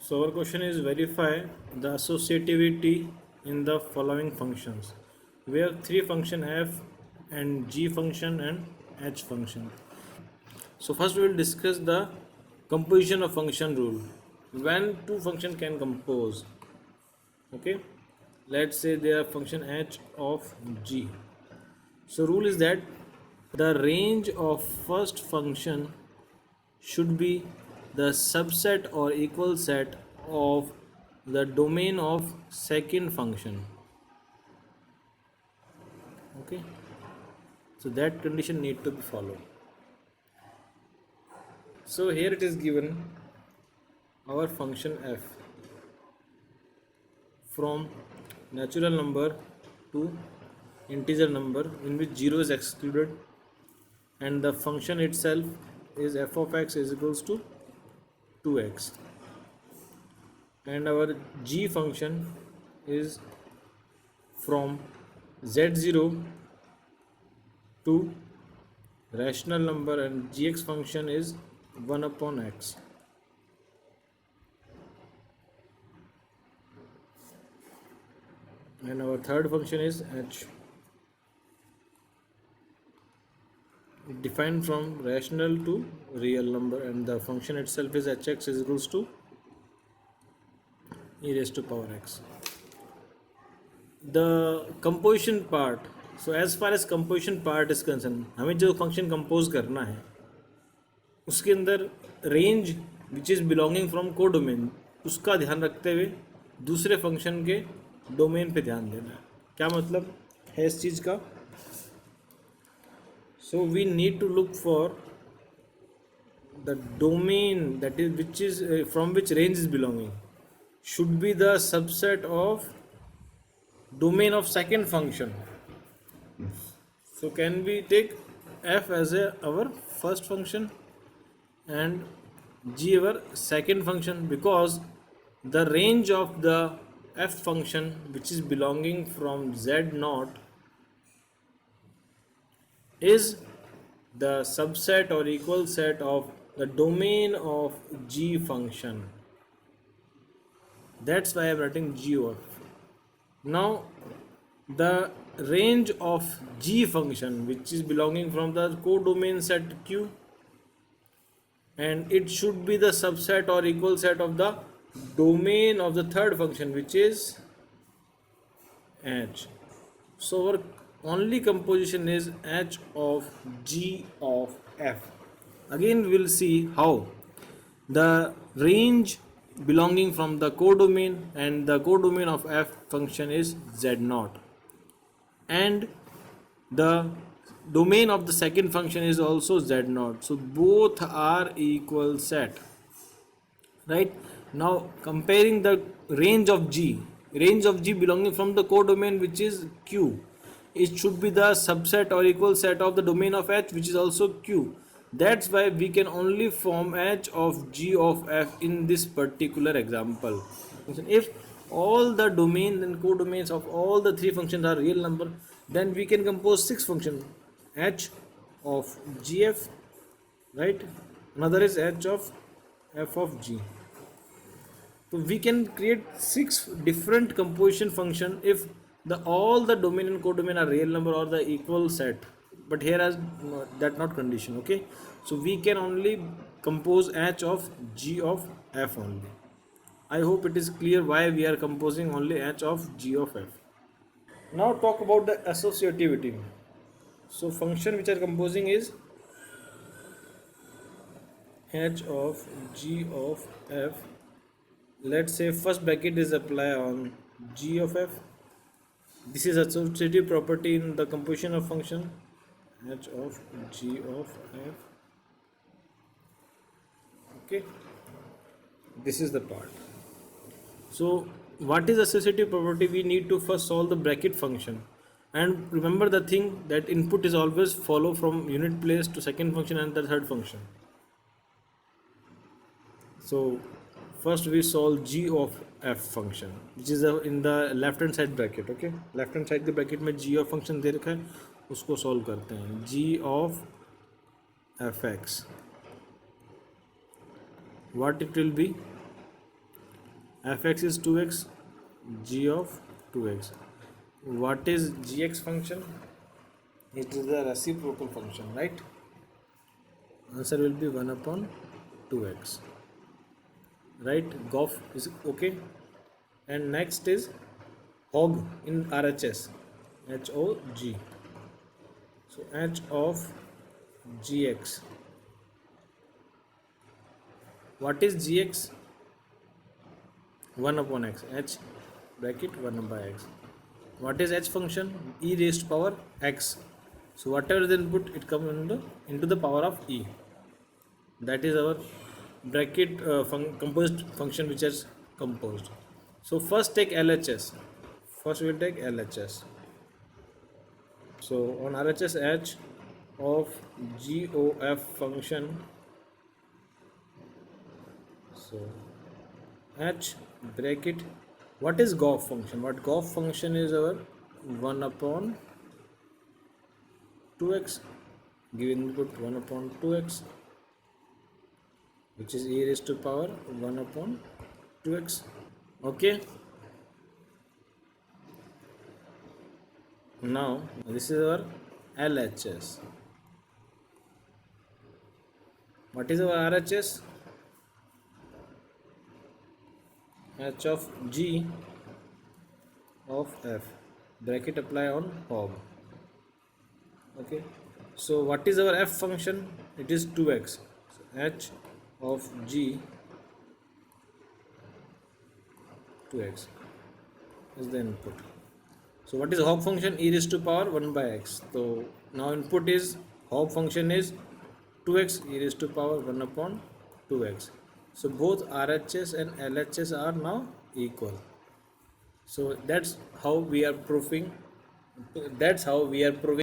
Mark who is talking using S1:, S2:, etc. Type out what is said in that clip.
S1: So our question is verify the associativity in the following functions. We have three function f and g function and h function. So first we will discuss the composition of function rule. When two function can compose. Okay. Let's say they are function h of g. So rule is that the range of first function should be the subset or equal set of the domain of second function. Okay, so that condition need to be followed. So here it is given our function f from natural number to integer number in which 0 is excluded, and the function itself is f of x is equals to 2x, and our g function is from z0 to rational number, and gx function is 1 upon x. And our third function is h, defined from rational to real number, and the function itself is hx is equals to e raised to power x. The composition part, so as far as composition part is concerned, हमें जो function compose करना है उसके अंदर range which is belonging from को domain उसका ध्यान रखते हुए दूसरे फंक्शन के डोमेन पे ध्यान देना है. क्या मतलब है इस चीज़ का? So we need to look for the domain that is which is from which range is belonging should be the subset of domain of second function. So can we take f as our first function and g our second function, because the range of the f function which is belonging from z naught is the subset or equal set of the domain of g function. That's why I'm writing g of. Now the range of g function which is belonging from the codomain set q, and it should be the subset or equal set of the domain of the third function which is h. So our only composition is h of g of f. Again we will see how the range belonging from the codomain, and the codomain of f function is z naught, and the domain of the second function is also z naught. So both are equal set, right? Now comparing the range of g belonging from the codomain which is q, it should be the subset or equal set of the domain of h which is also q. That's why we can only form h of g of f in this particular example. If all the domains and codomains of all the three functions are real number, then we can compose six functions: h of gf, right? Another is h of f of g. So we can create six different composition function if all the domain and codomain are real number or the equal set. But here as that not condition. Okay, so we can only compose h of g of f only. I hope it is clear why we are composing only h of g of f. Now talk about the associativity. So function which are composing is h of g of f. Let's say first bracket is apply on g of f. This is associative property in the composition of function h of g of f. Okay, this is the part. So what is associative property? We need to first solve the bracket function, and remember the thing that input is always follow from unit place to second function and the third function. So first we solve g of f function which is in the left hand side bracket. Okay, left hand side के bracket में g of function दे रखा है, उसको solve करते हैं. g of fx, what it will be? fx is 2x, g of 2x. What is gx function? It is the reciprocal function, right? Answer will be 1 upon 2x, right? Gof is okay. And next is hog in RHS, HOG. So h of gx. What is gx? 1 upon x, h bracket 1 by x. What is h function? E raised to power x. So whatever the input, it comes into the power of e. That is our bracket composed function which is composed. So first take LHS. First we will take LHS. So on RHS, h of GOF function. So h bracket, what is GOF function? What GOF function is our 1 upon 2x, give input 1 upon 2x, which is e raised to power 1 upon 2x. Okay, now this is our LHS. What is our RHS? H of G of F, bracket apply on hog. Okay, so what is our F function? It is 2x. So H of G 2x is the input. So what is hog function? E raised to power 1 by x. So now input is, hog function is 2x e raised to power 1 upon 2x. So both RHS and LHS are now equal. So that's how we are proving.